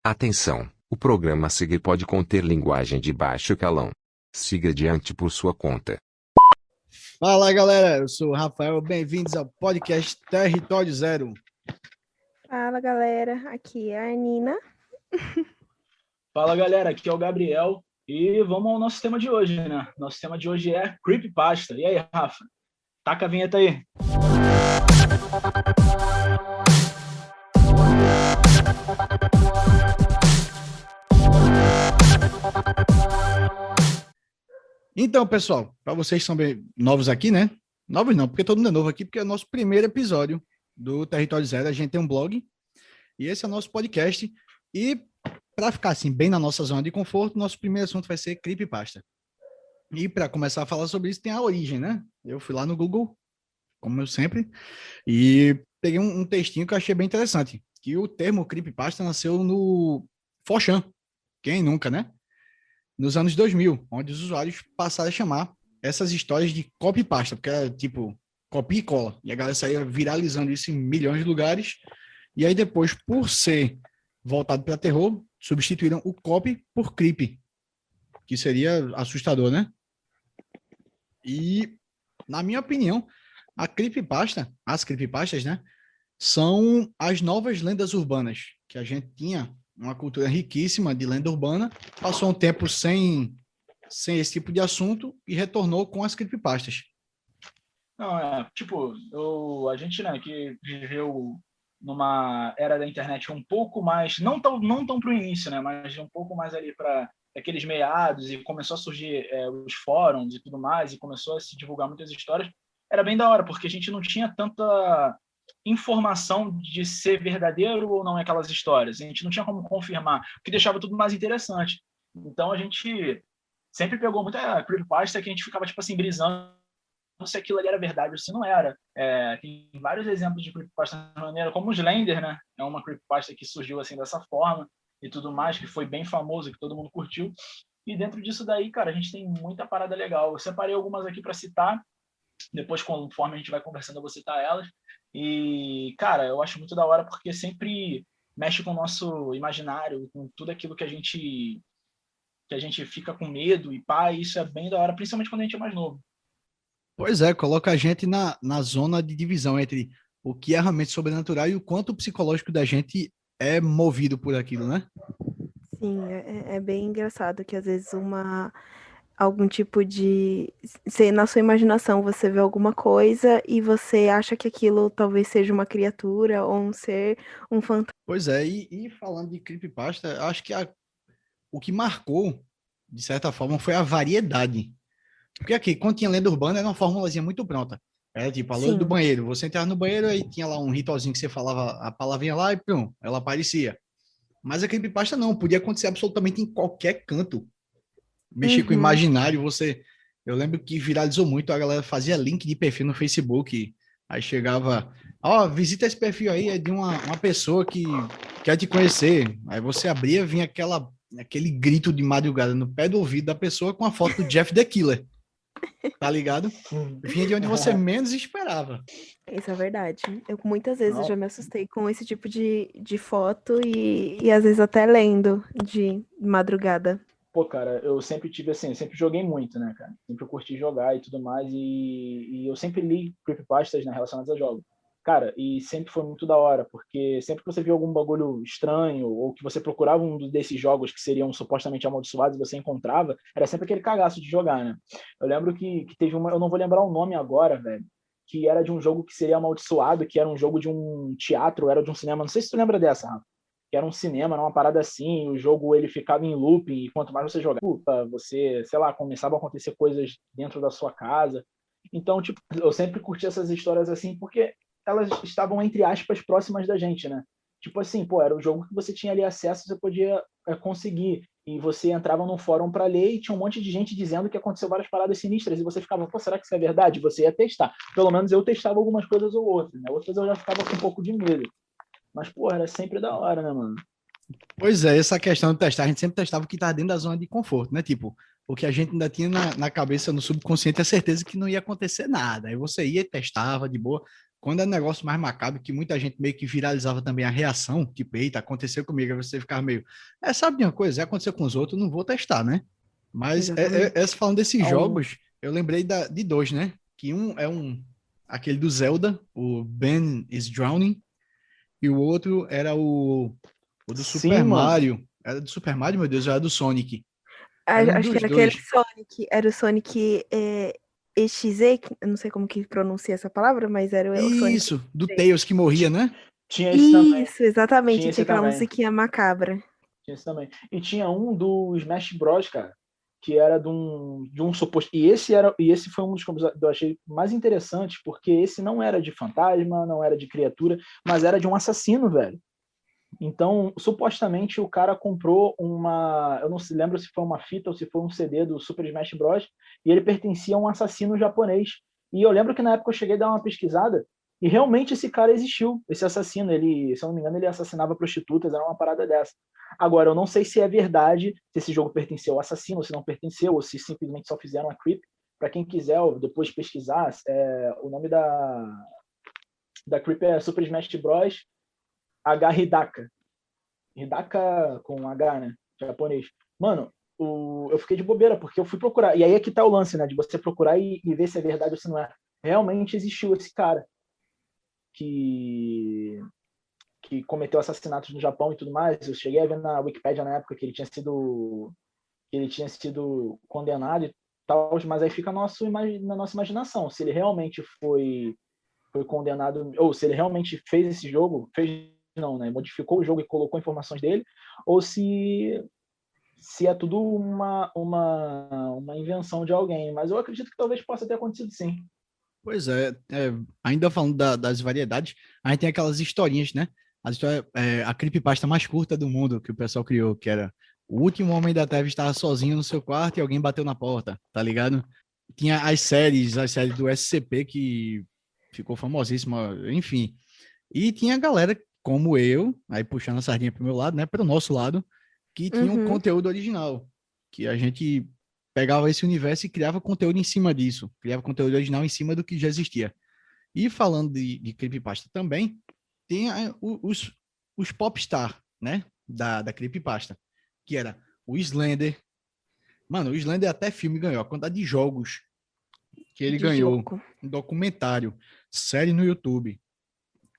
Atenção! O programa a seguir pode conter linguagem de baixo calão. Siga adiante por sua conta. Fala galera, eu sou o Rafael, bem-vindos ao podcast Território Zero. Fala galera, aqui é a Nina. Fala galera, aqui é o Gabriel e vamos ao nosso tema de hoje, né? Nosso tema de hoje é Creepypasta. E aí, Rafa? Taca a vinheta aí. Então, pessoal, para vocês que são bem novos aqui, né? Novos não, porque todo mundo é novo aqui, porque é o nosso primeiro episódio do Território Zero. A gente tem um blog e esse é o nosso podcast. E para ficar assim, bem na nossa zona de conforto, nosso primeiro assunto vai ser Creepypasta. E para começar a falar sobre isso, tem a origem, né? Eu fui lá no Google, como eu sempre, e peguei um textinho que eu achei bem interessante, que o termo Creepypasta nasceu no 4chan. Quem nunca, né? Nos anos 2000, onde os usuários passaram a chamar essas histórias de copypasta, porque era tipo copia e cola. E a galera saía viralizando isso em milhões de lugares. E aí depois, por ser voltado para terror, substituíram o copy por creepy, que seria assustador, né? E, na minha opinião, as creepypastas, né, são as novas lendas urbanas, que a gente tinha uma cultura riquíssima de lenda urbana, passou um tempo sem esse tipo de assunto e retornou com as creepypastas. Não, a gente, né, que viveu numa era da internet um pouco mais, não tão pro início, né, mas um pouco mais ali para aqueles meados, e começou a surgir os fóruns e tudo mais, e começou a se divulgar muitas histórias, era bem da hora, porque a gente não tinha tanta informação de ser verdadeiro ou não aquelas histórias. A gente não tinha como confirmar, o que deixava tudo mais interessante. Então a gente sempre pegou muita creepypasta que a gente ficava tipo assim brisando se aquilo ali era verdade ou se não era. Tem vários exemplos de creepypasta maneira, como o Slender, né? É uma creepypasta que surgiu assim dessa forma e tudo mais, que foi bem famoso, que todo mundo curtiu. E dentro disso daí, cara, a gente tem muita parada legal. Eu separei algumas aqui para citar. Depois, conforme a gente vai conversando, eu vou citar elas. E, cara, eu acho muito da hora porque sempre mexe com o nosso imaginário, com tudo aquilo que a gente fica com medo e pá, e isso é bem da hora, principalmente quando a gente é mais novo. Pois é, coloca a gente na zona de divisão entre o que é realmente sobrenatural e o quanto o psicológico da gente é movido por aquilo, né? Sim, é bem engraçado que às vezes algum tipo de... na sua imaginação você vê alguma coisa e você acha que aquilo talvez seja uma criatura ou um ser, um fantasma. Pois é, e falando de creepypasta, acho que o que marcou, de certa forma, foi a variedade. Porque aqui, quando tinha lenda urbana, era uma formulazinha muito pronta. Era tipo a loira do Sim. banheiro. Você entrava no banheiro e tinha lá um ritualzinho que você falava a palavrinha lá e pum, ela aparecia. Mas a creepypasta não, podia acontecer absolutamente em qualquer canto. Mexer com o imaginário, Eu lembro que viralizou muito, a galera fazia link de perfil no Facebook, aí chegava, visita esse perfil aí, é de uma pessoa que quer te conhecer. Aí você abria, vinha aquele grito de madrugada no pé do ouvido da pessoa com a foto do Jeff the Killer. Tá ligado? Vinha de onde você menos esperava. Isso é verdade. Eu muitas vezes Não. já me assustei com esse tipo de foto e às vezes até lendo de madrugada. Pô, cara, eu sempre tive assim, sempre joguei muito, né, cara? Sempre curti jogar e tudo mais, e eu sempre li creepypastas, né, relacionadas a jogos. Cara, e sempre foi muito da hora, porque sempre que você via algum bagulho estranho, ou que você procurava um desses jogos que seriam supostamente amaldiçoados e você encontrava, era sempre aquele cagaço de jogar, né? Eu lembro que teve uma, eu não vou lembrar o nome agora, velho, que era de um jogo que seria amaldiçoado, que era um jogo de um teatro, era de um cinema, não sei se tu lembra dessa, Rafa, que era um cinema, era uma parada assim, o jogo ele ficava em looping, e quanto mais você jogava, você, sei lá, começava a acontecer coisas dentro da sua casa. Então, tipo, eu sempre curti essas histórias assim, porque elas estavam, entre aspas, próximas da gente, né? Tipo assim, pô, era o jogo que você tinha ali acesso, você podia conseguir, e você entrava num fórum para ler e tinha um monte de gente dizendo que aconteceu várias paradas sinistras, e você ficava, pô, será que isso é verdade? Você ia testar. Pelo menos eu testava algumas coisas ou outras, né? Outras eu já ficava com um pouco de medo. Mas, porra, era sempre da hora, né, mano? Pois é, essa questão de testar, a gente sempre testava o que estava dentro da zona de conforto, né? Tipo, o que a gente ainda tinha na cabeça, no subconsciente, a certeza que não ia acontecer nada. Aí você ia e testava de boa. quando é um negócio mais macabro, que muita gente meio que viralizava também a reação, tipo, eita, aconteceu comigo, aí você ficava meio, sabe de uma coisa, já aconteceu com os outros, não vou testar, né? Mas Exatamente. falando desses Então, jogos, eu lembrei de dois, né? Que um é aquele do Zelda, o Ben is Drowning, e o outro era o do Super sim, mano. Mario. Era do Super Mario, meu Deus, era do Sonic. Era um Acho que dos era aquele dois. Sonic, era o Sonic EXE, eu não sei como que pronuncia essa palavra, mas era o Sonic Isso, do EXE. Tails que morria, né? Tinha esse também. Isso, exatamente, Tinha tinha esse aquela também. musiquinha macabra. Tinha esse também. E tinha um do Smash Bros, cara, que era de um suposto. E esse foi um dos que eu achei mais interessantes, porque esse não era de fantasma, não era de criatura, mas era de um assassino, velho. Então, supostamente, o cara comprou uma. Eu não se lembro se foi uma fita ou se foi um CD do Super Smash Bros. E ele pertencia a um assassino japonês. E eu lembro que na época eu cheguei a dar uma pesquisada e realmente esse cara existiu, esse assassino. Ele, se eu não me engano, ele assassinava prostitutas, era uma parada dessa. Agora, eu não sei se é verdade, se esse jogo pertenceu ao assassino, ou se não pertenceu, ou se simplesmente só fizeram a creep. Para quem quiser depois pesquisar, o nome da creep é Super Smash Bros. H. Hidaka. Hidaka com H, né? Japonês. Mano, eu fiquei de bobeira, porque eu fui procurar. E aí é que tá o lance, né? De você procurar e ver se é verdade ou se não é. Realmente existiu esse cara que cometeu assassinatos no Japão e tudo mais. Eu cheguei a ver na Wikipédia na época que ele tinha sido condenado e tal, mas aí fica na nossa imaginação. Se ele realmente foi condenado, ou se ele realmente fez esse jogo, fez não, né? Modificou o jogo e colocou informações dele, ou se é tudo uma invenção de alguém. Mas eu acredito que talvez possa ter acontecido sim. Pois ainda falando das variedades, a gente tem aquelas historinhas, né? As histórias, a creepypasta mais curta do mundo que o pessoal criou, que era o último homem da Terra estava sozinho no seu quarto e alguém bateu na porta, tá ligado? Tinha as séries do SCP que ficou famosíssima, enfim. E tinha galera como eu, aí puxando a sardinha pro meu lado, né? Pro nosso lado, que tinha um Uhum. conteúdo original, que a gente pegava esse universo e criava conteúdo em cima disso, criava conteúdo original em cima do que já existia. E falando de creepypasta também, tem os popstar, né, da creepypasta, que era o Slender. Mano, o Slender até filme ganhou, a quantidade de jogos que ele De ganhou, jogo. um documentário, série no YouTube,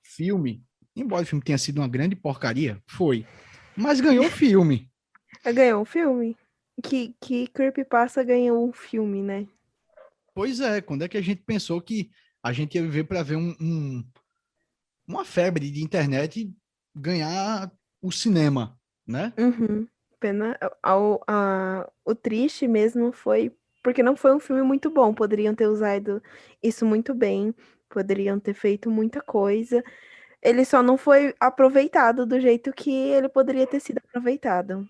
filme, embora o filme tenha sido uma grande porcaria, foi, mas ganhou filme. Ganhou um filme? Que Creepypasta ganhou um filme, né? Pois é, quando é que a gente pensou que a gente ia viver para ver uma febre de internet ganhar o cinema, né? Uhum. Pena. O triste mesmo foi porque não foi um filme muito bom. Poderiam ter usado isso muito bem, poderiam ter feito muita coisa. Ele só não foi aproveitado do jeito que ele poderia ter sido aproveitado.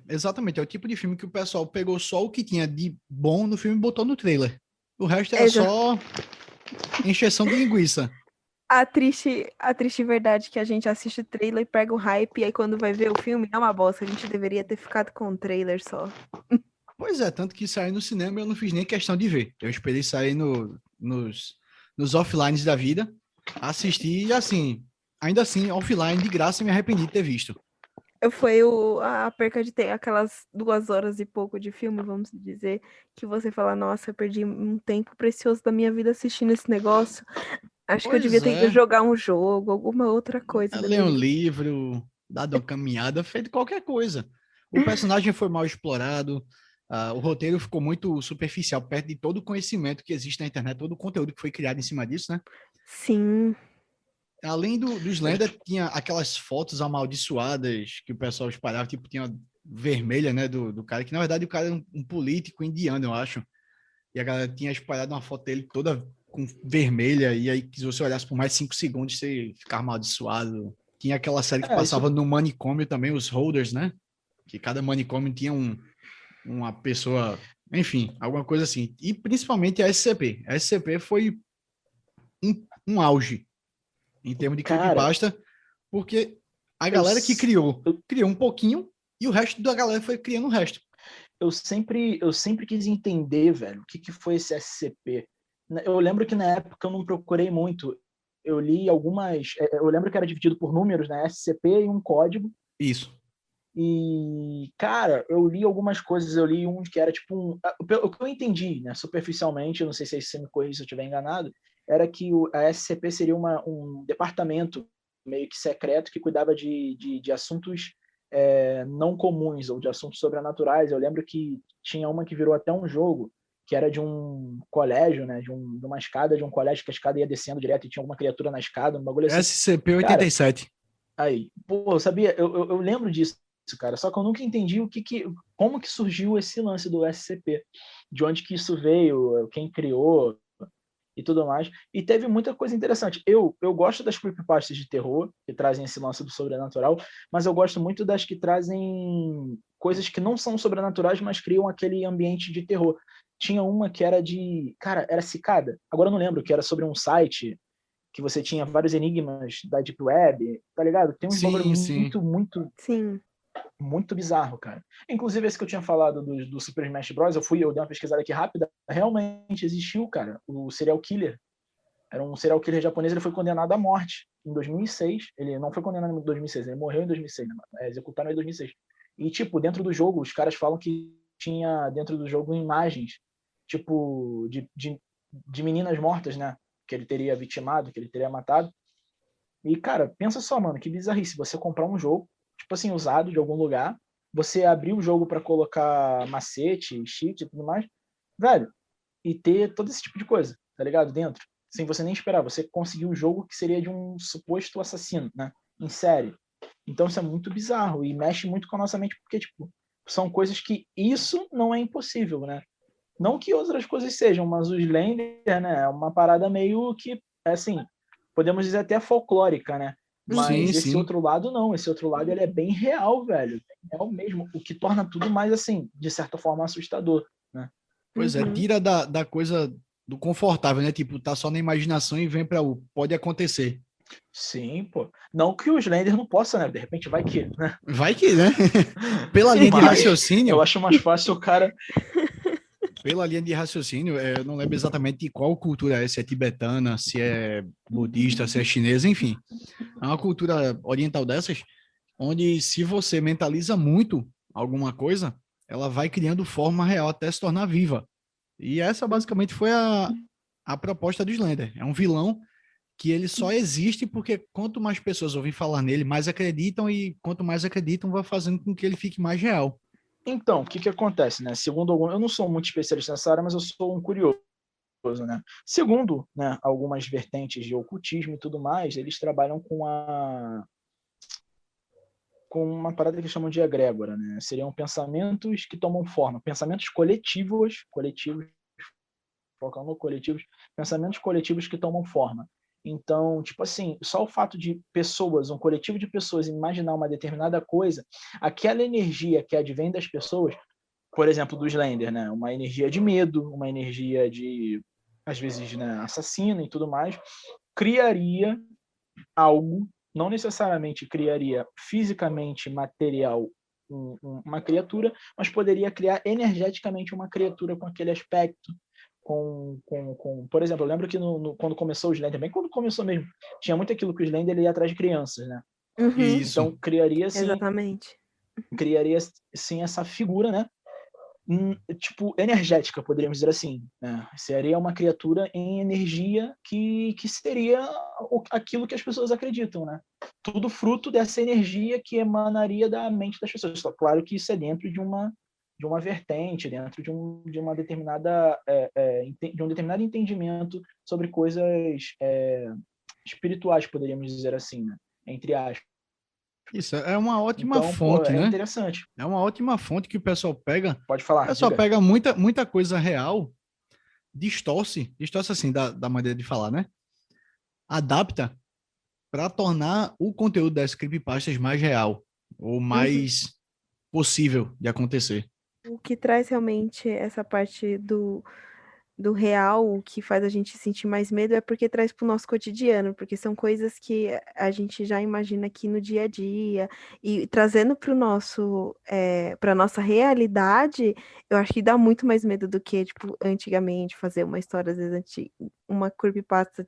Exatamente. É o tipo de filme que o pessoal pegou só o que tinha de bom no filme e botou no trailer. O resto era Exa- só encheção de linguiça. a triste verdade é que a gente assiste o trailer, pega o hype, e aí quando vai ver o filme é uma bosta. A gente deveria ter ficado com o trailer só. Pois é, tanto que sair no cinema eu não fiz nem questão de ver. Eu esperei sair nos offlines da vida, assisti e assim, ainda assim, offline, de graça, me arrependi de ter visto. Foi a perca de ter aquelas 2 horas e pouco de filme, vamos dizer, que você fala, nossa, eu perdi um tempo precioso da minha vida assistindo esse negócio. Acho que eu devia Pois ter ido é, jogar um jogo, alguma outra coisa da ler minha um vida. livro, dado uma caminhada, feito qualquer coisa. O personagem foi mal explorado, o roteiro ficou muito superficial, perto de todo o conhecimento que existe na internet, todo o conteúdo que foi criado em cima disso, né? Sim, Além do Slender, tinha aquelas fotos amaldiçoadas que o pessoal espalhava, tipo, tinha vermelha, né, do cara, que na verdade o cara era um político indiano, eu acho. E a galera tinha espalhado uma foto dele toda com vermelha, e aí se você olhasse por mais 5 segundos, você ficava amaldiçoado. Tinha aquela série que Isso. passava no manicômio também, os Holders, né? Que cada manicômio tinha uma pessoa, enfim, alguma coisa assim. E principalmente a SCP. A SCP foi um auge em termos de Cara, creepypasta, porque a eu, galera que eu, criou um pouquinho, e o resto da galera foi criando o resto. eu sempre quis entender, velho, o que foi esse SCP. Eu lembro que na época eu não procurei muito. eu li algumas. Eu lembro que era dividido por números, né? SCP e um código. Isso. E, cara, eu li algumas coisas. Eu li um que era tipo um. O que eu entendi, né? Superficialmente, eu não sei se você me corrige se eu estiver enganado, era que a SCP seria um departamento meio que secreto que cuidava de assuntos não comuns ou de assuntos sobrenaturais. Eu lembro que tinha uma que virou até um jogo, que era de um colégio, né? De uma escada de um colégio, que a escada ia descendo direto e tinha alguma criatura na escada, um bagulho assim. SCP-87. Aí, pô, eu sabia, eu lembro disso, cara, só que eu nunca entendi como que surgiu esse lance do SCP, de onde que isso veio, quem criou e tudo mais. E teve muita coisa interessante. Eu gosto das creepypastas de terror, que trazem esse lance do sobrenatural, mas eu gosto muito das que trazem coisas que não são sobrenaturais, mas criam aquele ambiente de terror. Tinha uma que era cara, era Cicada. Agora eu não lembro, que era sobre um site que você tinha vários enigmas da Deep Web, tá ligado? Tem uns bagulho Sim. Sim. muito bizarro, cara. Inclusive, esse que eu tinha falado do Super Smash Bros., eu dei uma pesquisada aqui rápida, realmente existiu, cara, o serial killer. Era um serial killer japonês, ele foi condenado à morte em 2006. Ele não foi condenado em 2006, ele morreu em 2006, né? Executaram em 2006. E, tipo, dentro do jogo, os caras falam que tinha dentro do jogo imagens, tipo, de meninas mortas, né? Que ele teria vitimado, que ele teria matado. E, cara, pensa só, mano, que bizarrice. Você comprar um jogo, tipo assim, usado de algum lugar, você abrir o jogo pra colocar macete, cheat e tudo mais, velho, e ter todo esse tipo de coisa, tá ligado? Dentro. Sem você nem esperar. Você conseguiu um jogo que seria de um suposto assassino, né? Em série. Então isso é muito bizarro e mexe muito com a nossa mente, porque, tipo, são coisas que isso não é impossível, né? Não que outras coisas sejam, mas o Slender, né, é uma parada meio que, assim, podemos dizer até folclórica, né? Mas esse Sim. outro lado não, esse outro lado ele é bem real, velho. É o mesmo, o que torna tudo mais, assim, de certa forma, assustador, né? Pois é, tira da coisa do confortável, né? Tipo, tá só na imaginação e vem para o pode acontecer. Sim, pô. Não que o Slender não possa, né? De repente vai que, né? Vai que, né? Pela linha de Mas raciocínio, eu acho mais fácil o cara. eu não lembro exatamente de qual cultura é, se é tibetana, se é budista, se é chinesa, enfim. É uma cultura oriental dessas, onde se você mentaliza muito alguma coisa, ela vai criando forma real até se tornar viva. E essa basicamente foi a proposta do Slender. É um vilão que ele só existe porque quanto mais pessoas ouvem falar nele, mais acreditam, e quanto mais acreditam, vai fazendo com que ele fique mais real. Então, o que que acontece, né? Segundo algum, eu não sou muito especialista nessa área, mas eu sou um curioso, né? Segundo, né, algumas vertentes de ocultismo e tudo mais, eles trabalham com uma parada que chamam de egrégora, né? Seriam pensamentos que tomam forma, pensamentos coletivos, focando coletivos, pensamentos coletivos que tomam forma. Então, tipo assim, só o fato de pessoas, um coletivo de pessoas imaginar uma determinada coisa, aquela energia que advém das pessoas, por exemplo, do Slender, né? Uma energia de medo, uma energia de, às vezes, né, assassino e tudo mais, criaria algo, não necessariamente criaria fisicamente material uma criatura, mas poderia criar energeticamente uma criatura com aquele aspecto, por exemplo, eu lembro que quando começou o Slender, bem quando começou mesmo, tinha muito aquilo que o Slender ele ia atrás de crianças, né? Isso. Então Exatamente. criaria sim essa figura, né? Tipo, energética, poderíamos dizer assim, né? Seria uma criatura em energia que seria aquilo que as pessoas acreditam, né? Tudo fruto dessa energia que emanaria da mente das pessoas. Só claro que isso é dentro de uma vertente, dentro de uma determinada de um determinado entendimento sobre coisas espirituais, poderíamos dizer assim, né? Entre aspas. Isso é uma ótima Então, pô, fonte, é né? interessante. É uma ótima fonte que o pessoal pega. Pode O falar, pessoal diga. pega muita coisa real, distorce assim da maneira de falar, né? Adapta para tornar o conteúdo das creepypastas mais real ou mais possível de acontecer. O que traz realmente essa parte do real, o que faz a gente sentir mais medo é porque traz para o nosso cotidiano, porque são coisas que a gente já imagina aqui no dia a dia, e trazendo para o nosso, para nossa realidade, eu acho que dá muito mais medo do que, tipo, antigamente, fazer uma história, às vezes, uma creepypasta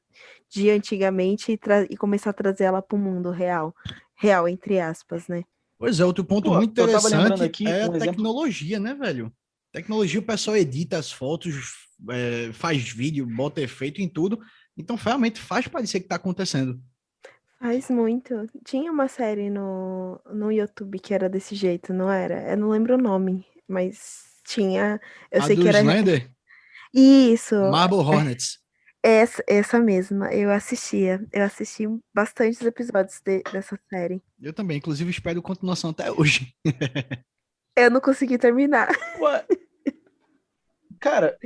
de antigamente e começar a trazer ela para o mundo real. Real, entre aspas, né? Pois é, outro ponto Pô, muito eu tava lembrando interessante aqui é a um exemplo. tecnologia, né, velho? Tecnologia, o pessoal edita as fotos, faz vídeo, bota efeito em tudo. Então, realmente faz parecer que tá acontecendo. Faz muito. Tinha uma série no YouTube que era desse jeito, não era? Eu não lembro o nome, mas tinha. Eu A sei do que era. Slender, Isso, Marble Hornets. essa mesma. Eu assistia. Eu assisti bastantes episódios dessa série. Eu também, inclusive, espero continuação até hoje. Eu não consegui terminar. Ué, cara,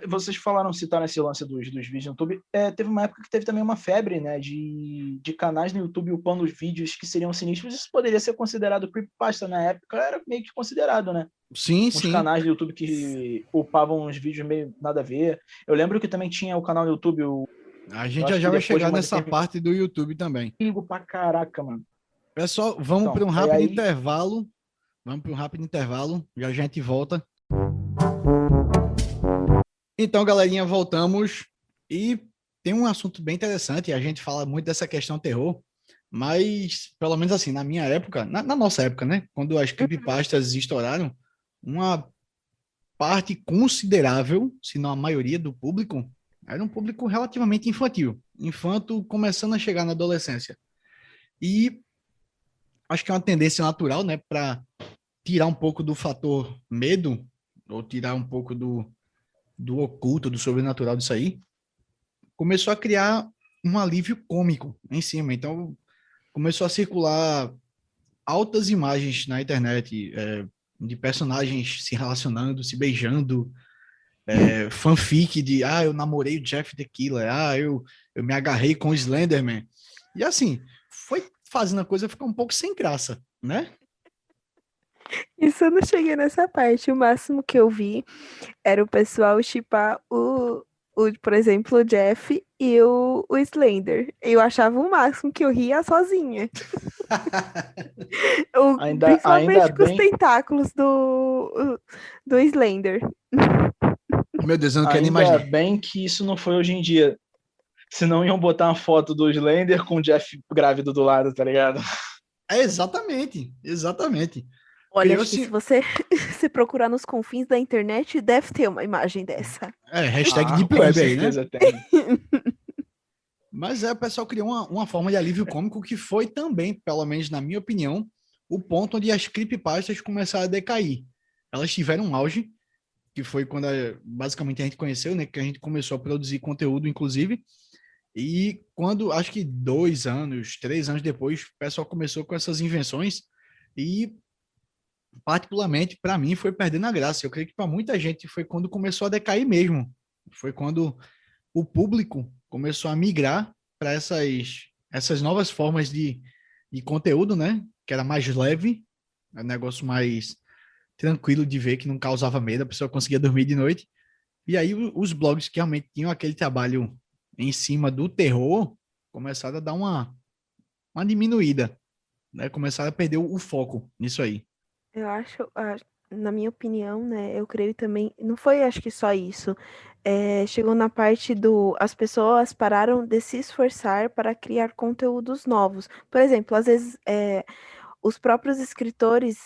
vocês citaram esse lance dos vídeos no YouTube. Teve uma época que teve também uma febre, né, de canais no YouTube upando os vídeos que seriam sinistros. Isso poderia ser considerado creepypasta na época, era meio que considerado, né? Sim, Uns sim. canais do YouTube que upavam uns vídeos meio nada a ver. Eu lembro que também tinha o canal do YouTube, A eu gente acho já que vai depois de chegar uma nessa determinada. parte do YouTube também. Amigo pra caraca, mano. Pessoal, vamos Então, para um rápido aí intervalo. Vamos para um rápido intervalo. Já a gente volta. Então, galerinha, voltamos. E tem um assunto bem interessante. A gente fala muito dessa questão terror. Mas, pelo menos assim, na minha época, na nossa época, né? Quando as creepypastas estouraram, uma parte considerável, se não a maioria do público, era um público relativamente infantil. Infanto começando a chegar na adolescência. E acho que é uma tendência natural, né? Para tirar um pouco do fator medo, ou tirar um pouco do oculto, do sobrenatural disso aí, começou a criar um alívio cômico em cima. Então, começou a circular altas imagens na internet de personagens se relacionando, se beijando, fanfic de, eu namorei o Jeff the Killer, eu me agarrei com o Slenderman. E assim, foi fazendo a coisa ficar um pouco sem graça, né? Isso eu não cheguei nessa parte. O máximo que eu vi era o pessoal shippar por exemplo, o Jeff e o Slender. Eu achava o máximo que eu ria sozinha. ainda Principalmente com os bem, tentáculos do Slender. Meu Deus, eu não quero nem ainda imaginar. bem que isso não foi hoje em dia. Senão iam botar uma foto do Slender com o Jeff grávido do lado, tá ligado? Exatamente, exatamente. Olha, acho que Criou-se. se você se procurar nos confins da internet, deve ter uma imagem dessa. Hashtag Deep Com Web aí, né? certeza tem. Mas o pessoal criou uma forma de alívio cômico que foi também, pelo menos na minha opinião, o ponto onde as creepypastas começaram a decair. Elas tiveram um auge, que foi quando basicamente a gente conheceu, né? Que a gente começou a produzir conteúdo, inclusive. E quando, acho que 2 anos, 3 anos depois, o pessoal começou com essas invenções e, particularmente, para mim, foi perdendo a graça. Eu creio que para muita gente foi quando começou a decair mesmo. Foi quando o público começou a migrar para essas novas formas de conteúdo, né? Que era mais leve, um negócio mais tranquilo de ver, que não causava medo, a pessoa conseguia dormir de noite. E aí os blogs que realmente tinham aquele trabalho em cima do terror começaram a dar uma diminuída, né? Começaram a perder o foco nisso aí. Eu acho, na minha opinião, né, eu creio também, não foi acho que só isso, chegou na parte as pessoas pararam de se esforçar para criar conteúdos novos. Por exemplo, às vezes os próprios escritores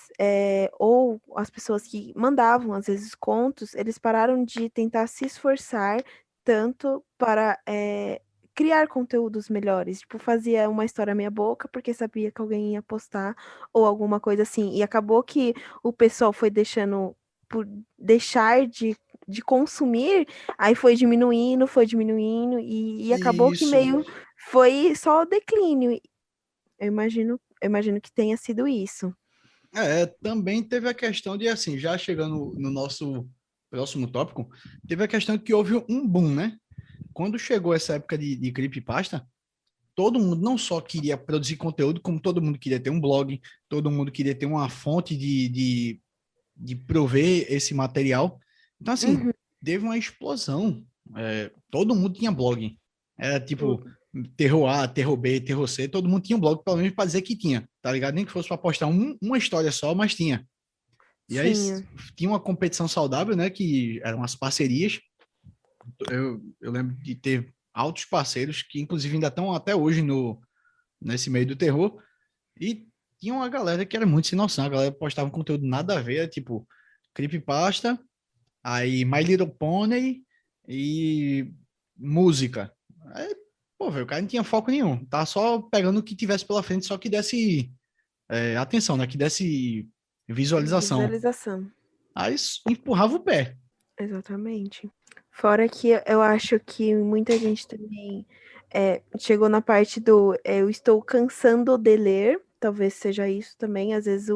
ou as pessoas que mandavam, às vezes, contos, eles pararam de tentar se esforçar tanto para criar conteúdos melhores. Tipo, fazia uma história meia boca porque sabia que alguém ia postar ou alguma coisa assim. E acabou que o pessoal foi deixando por deixar de consumir, aí foi diminuindo, e acabou que Isso. meio foi só o declínio. Eu imagino que tenha sido isso. Também teve a questão de, assim, já chegando no nosso próximo tópico, teve a questão de que houve um boom, né? Quando chegou essa época de creepypasta, todo mundo não só queria produzir conteúdo, como todo mundo queria ter um blog, todo mundo queria ter uma fonte de prover esse material. Então, assim, Uhum. teve uma explosão. Todo mundo tinha blog. Era tipo Tudo. Terror A, Terror B, Terror C, todo mundo tinha um blog, pelo menos para dizer que tinha, tá ligado? Nem que fosse para postar uma história só, mas tinha. E aí Tinha. tinha uma competição saudável, né? Que eram as parcerias. Eu lembro de ter altos parceiros que, inclusive, ainda estão até hoje nesse meio do terror. E tinha uma galera que era muito sem noção. A galera postava um conteúdo nada a ver, tipo creepypasta, aí My Little Pony e música. Aí, pô, velho, o cara não tinha foco nenhum. Tá só pegando o que tivesse pela frente, só que desse atenção, né? Que desse visualização. Visualização. Aí empurrava o pé. Exatamente. Fora que eu acho que muita gente também chegou na parte do eu estou cansando de ler, talvez seja isso também. Às vezes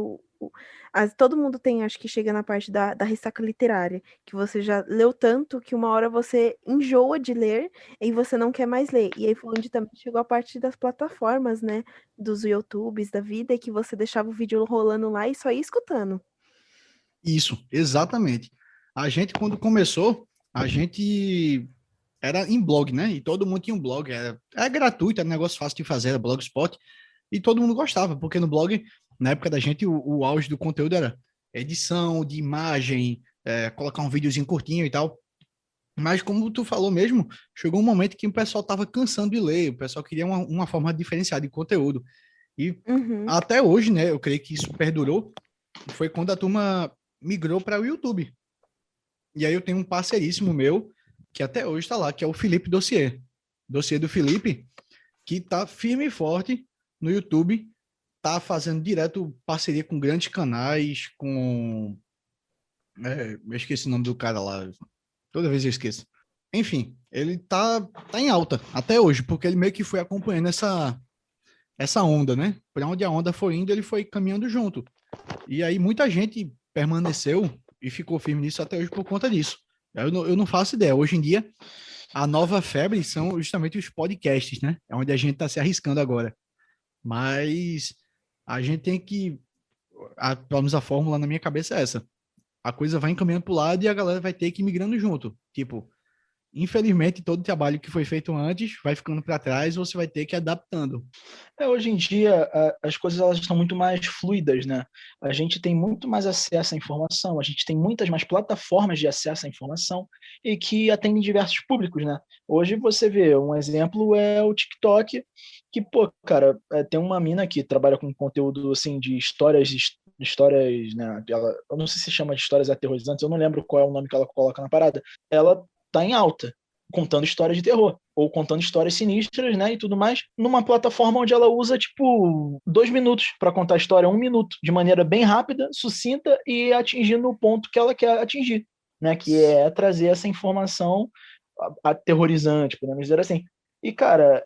todo mundo tem, acho que chega na parte da ressaca literária, que você já leu tanto que uma hora você enjoa de ler e você não quer mais ler. E aí foi onde também chegou a parte das plataformas, né? Dos YouTubes da vida, que você deixava o vídeo rolando lá e só ia escutando. Isso, exatamente. A gente, quando começou, a gente era em blog, né? E todo mundo tinha um blog. Era gratuito, era um negócio fácil de fazer, era Blogspot. E todo mundo gostava, porque no blog, na época da gente, o auge do conteúdo era edição de imagem, colocar um videozinho curtinho e tal. Mas como tu falou mesmo, chegou um momento que o pessoal estava cansando de ler, o pessoal queria uma forma diferenciada de conteúdo. E Uhum. até hoje, né, eu creio que isso perdurou, foi quando a turma migrou para o YouTube. E aí eu tenho um parceiríssimo meu, que até hoje está lá, que é o Felipe Dossier. Dossier do Felipe, que está firme e forte no YouTube, tá fazendo direto parceria com grandes canais, eu esqueci o nome do cara lá, toda vez eu esqueço. Enfim, ele tá em alta até hoje, porque ele meio que foi acompanhando essa onda, né? Para onde a onda foi indo, ele foi caminhando junto. E aí muita gente permaneceu e ficou firme nisso até hoje por conta disso. Eu não faço ideia. Hoje em dia, a nova febre são justamente os podcasts, né? É onde a gente está se arriscando agora. Mas a gente tem que. Pelo menos a fórmula na minha cabeça é essa. A coisa vai encaminhando para o lado e a galera vai ter que ir migrando junto. Tipo, infelizmente, todo o trabalho que foi feito antes vai ficando para trás, você vai ter que ir adaptando. Hoje em dia, as coisas elas estão muito mais fluidas, né? A gente tem muito mais acesso à informação, a gente tem muitas mais plataformas de acesso à informação e que atendem diversos públicos, né? Hoje você vê, um exemplo é o TikTok, que, pô, cara, tem uma mina que trabalha com conteúdo, assim, de histórias, né? Eu não sei se chama de histórias aterrorizantes, eu não lembro qual é o nome que ela coloca na parada. Ela tá em alta, contando histórias de terror, ou contando histórias sinistras, né, e tudo mais, numa plataforma onde ela usa, tipo, 2 minutos para contar a história, 1 minuto, de maneira bem rápida, sucinta e atingindo o ponto que ela quer atingir, né, que é trazer essa informação aterrorizante, podemos dizer assim. E, cara,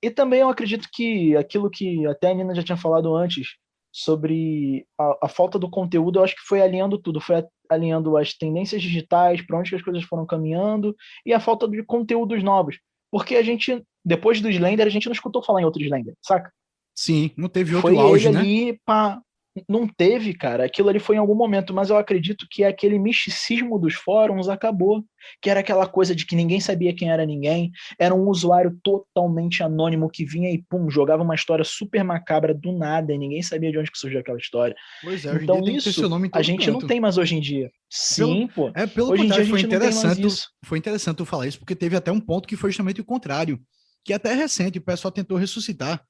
e também eu acredito que aquilo que até a Nina já tinha falado antes, sobre a falta do conteúdo, eu acho que foi alinhando tudo, foi alinhando as tendências digitais, para onde que as coisas foram caminhando, e a falta de conteúdos novos. Porque a gente, depois do Slender, a gente não escutou falar em outro Slender, saca? Sim, não teve outro Foi auge, ele né? ali, pá. Não teve, cara. Aquilo ali foi em algum momento, mas eu acredito que aquele misticismo dos fóruns acabou. Que era aquela coisa de que ninguém sabia quem era ninguém. Era um usuário totalmente anônimo que vinha e, pum, jogava uma história super macabra do nada e ninguém sabia de onde que surgiu aquela história. Pois é, hoje em dia Então tem que ter seu isso nome em a todo gente não canto. tem mais hoje em dia. Pelo, Sim, pô. pelo Hoje em dia contrário, a gente não tem mais isso. foi interessante tu falar isso, porque teve até um ponto que foi justamente o contrário, que até recente o pessoal tentou ressuscitar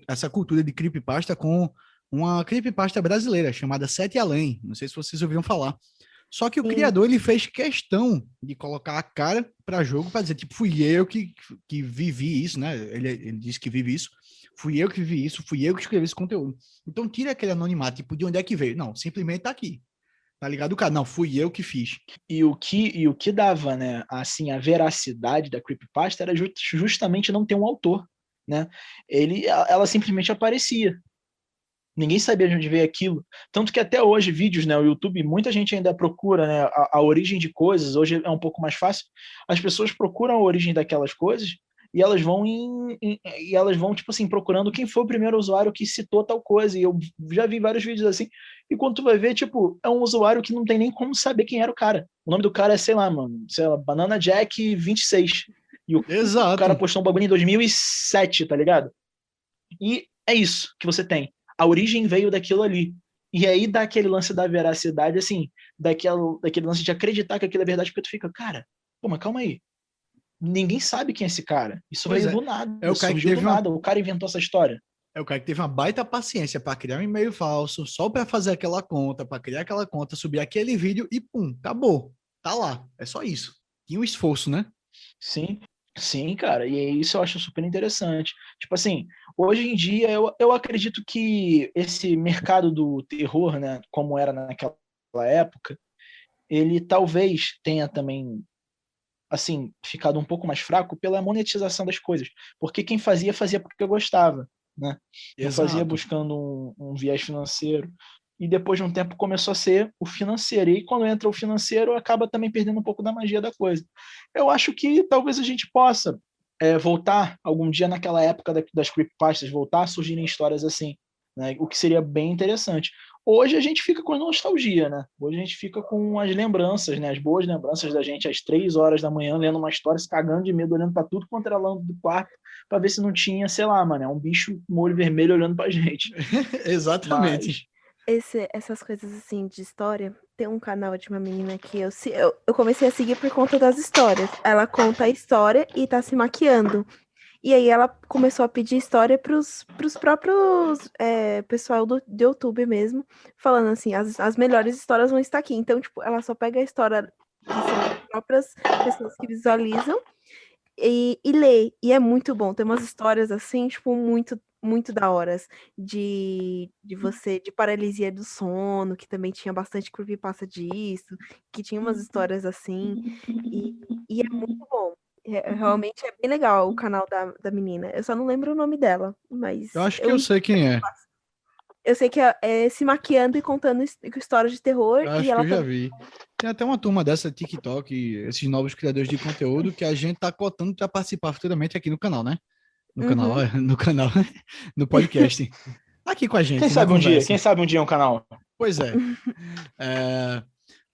essa cultura de creepypasta com uma creepypasta brasileira chamada Sete Além. Não sei se vocês ouviram falar. Só que o Sim. criador ele fez questão de colocar a cara para jogo para dizer, tipo, fui eu que vivi isso, né? Ele disse que vive isso. Fui eu que vivi isso, fui eu que escrevi esse conteúdo. Então tira aquele anonimato, tipo, de onde é que veio? Não, simplesmente tá aqui. Tá ligado, cara? Não, fui eu que fiz. E o que dava, né, assim, a veracidade da creepypasta era justamente não ter um autor, né? Ela simplesmente aparecia. Ninguém sabia de onde veio aquilo. Tanto que até hoje, vídeos, né, o YouTube, muita gente ainda procura, né, a origem de coisas. Hoje é um pouco mais fácil. As pessoas procuram a origem daquelas coisas e elas vão e elas vão, tipo assim, procurando quem foi o primeiro usuário que citou tal coisa, e eu já vi vários vídeos assim, e quando tu vai ver, tipo, é um usuário que não tem nem como saber quem era o cara. O nome do cara é, sei lá, mano, sei lá, Banana Jack 26. E o cara Exato. postou um bagulho em 2007, tá ligado? E é isso que você tem. A origem veio daquilo ali. E aí dá aquele lance da veracidade, assim, daquele lance de acreditar que aquilo é verdade, porque tu fica, cara, pô, mas calma aí. Ninguém sabe quem é esse cara. Isso Pois veio é. do nada, É o cara que surgiu do teve uma, nada. O cara inventou essa história. é o cara que teve uma baita paciência para criar um e-mail falso, só para fazer aquela conta, para criar aquela conta, subir aquele vídeo e pum, acabou. Tá lá. É só isso. Tinha um esforço, né? Sim, sim, cara. E isso eu acho super interessante. Tipo assim, hoje em dia eu acredito que esse mercado do terror, né, como era naquela época, ele talvez tenha também assim, ficado um pouco mais fraco pela monetização das coisas. Porque quem fazia, fazia porque eu gostava, né? Não fazia Exato. buscando um viés financeiro. E depois de um tempo começou a ser o financeiro. E quando entra o financeiro, acaba também perdendo um pouco da magia da coisa. Eu acho que talvez a gente possa voltar algum dia naquela época das creepypastas, voltar a surgirem histórias assim, né? O que seria bem interessante. Hoje a gente fica com nostalgia, né? Hoje a gente fica com as lembranças, né? As boas lembranças da gente às 3 horas da manhã, lendo uma história, se cagando de medo, olhando para tudo quanto era lâmpada do quarto, para ver se não tinha, sei lá, mano, um bicho com olho vermelho olhando pra gente. Exatamente. Mas, Essas coisas assim de história, tem um canal de uma menina que eu comecei a seguir por conta das histórias. Ela conta a história e tá se maquiando. E aí ela começou a pedir história pros próprios pessoal do YouTube mesmo, falando assim, as melhores histórias vão estar aqui. Então, tipo, ela só pega a história que são as próprias pessoas que visualizam e lê. E é muito bom. Tem umas histórias assim, tipo, muito da horas de paralisia do sono, que também tinha bastante creepypasta disso, que tinha umas histórias assim, e é muito bom. Realmente é bem legal o canal da menina. Eu só não lembro o nome dela, mas Eu acho que eu sei quem é. eu sei que é se maquiando e contando histórias de terror, Eu e acho que ela eu já também. vi. Tem até uma turma dessa TikTok, esses novos criadores de conteúdo que a gente tá cotando para participar futuramente aqui no canal, né? No canal, Uhum. no canal, no podcast. Aqui com a gente, na quem conversa. sabe um dia um canal. Pois é. É,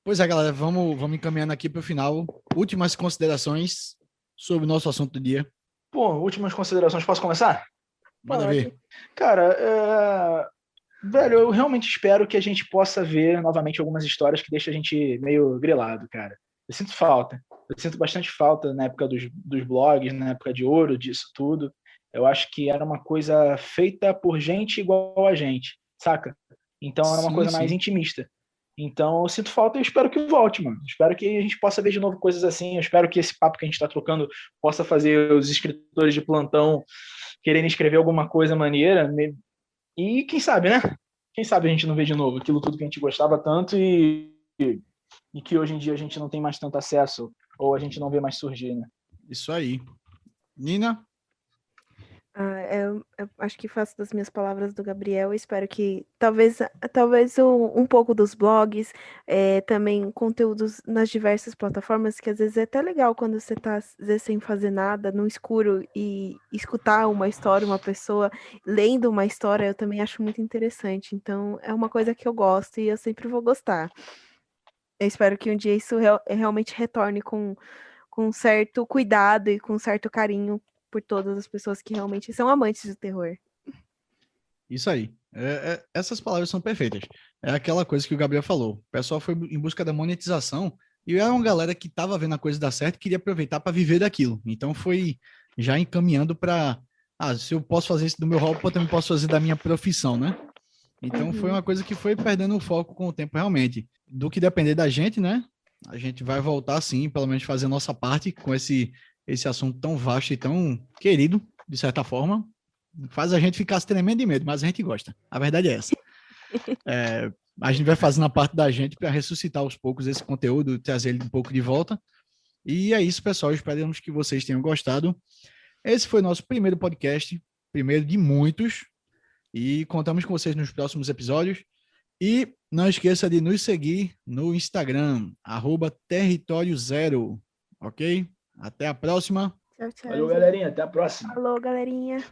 Pois é, galera, vamos encaminhando aqui para o final. Últimas considerações sobre o nosso assunto do dia. Pô, últimas considerações, posso começar? Manda Pode. ver. Cara, velho, eu realmente espero que a gente possa ver novamente algumas histórias que deixam a gente meio grilado, cara. Eu sinto falta. Eu sinto bastante falta na época dos blogs, na época de ouro, disso tudo. Eu acho que era uma coisa feita por gente igual a gente, saca? Então era uma Sim, coisa mais sim. intimista. Então eu sinto falta e eu espero que volte, mano. Espero que a gente possa ver de novo coisas assim. Eu espero que esse papo que a gente está trocando possa fazer os escritores de plantão quererem escrever alguma coisa maneira. E quem sabe, né? Quem sabe a gente não vê de novo aquilo tudo que a gente gostava tanto e que hoje em dia a gente não tem mais tanto acesso ou a gente não vê mais surgir, né? Isso aí. Nina? Eu acho que faço das minhas palavras do Gabriel. Eu espero que talvez um pouco dos blogs, também conteúdos nas diversas plataformas, que às vezes é até legal quando você tá às vezes, sem fazer nada, no escuro, e escutar uma história, uma pessoa lendo uma história, eu também acho muito interessante. Então, é uma coisa que eu gosto e eu sempre vou gostar. Eu espero que um dia isso realmente retorne com certo cuidado e com certo carinho por todas as pessoas que realmente são amantes do terror. Isso aí. Essas palavras são perfeitas. É aquela coisa que o Gabriel falou. O pessoal foi em busca da monetização e era uma galera que estava vendo a coisa dar certo e queria aproveitar para viver daquilo. Então foi já encaminhando para, se eu posso fazer isso do meu hobby, eu também posso fazer da minha profissão, né? Então foi Uhum. uma coisa que foi perdendo o foco com o tempo realmente. Do que depender da gente, né? A gente vai voltar sim, pelo menos fazer a nossa parte com esse assunto tão vasto e tão querido, de certa forma. Faz a gente ficar se tremendo de medo, mas a gente gosta. A verdade é essa. A gente vai fazendo a parte da gente para ressuscitar aos poucos esse conteúdo, trazer ele um pouco de volta. E é isso, pessoal. Esperamos que vocês tenham gostado. Esse foi nosso primeiro podcast, primeiro de muitos. E contamos com vocês nos próximos episódios. E não esqueça de nos seguir no Instagram, @Território Zero. Ok? Até a próxima. Tchau, tchau. Valeu, gente. galerinha. Até a próxima. Falou, galerinha.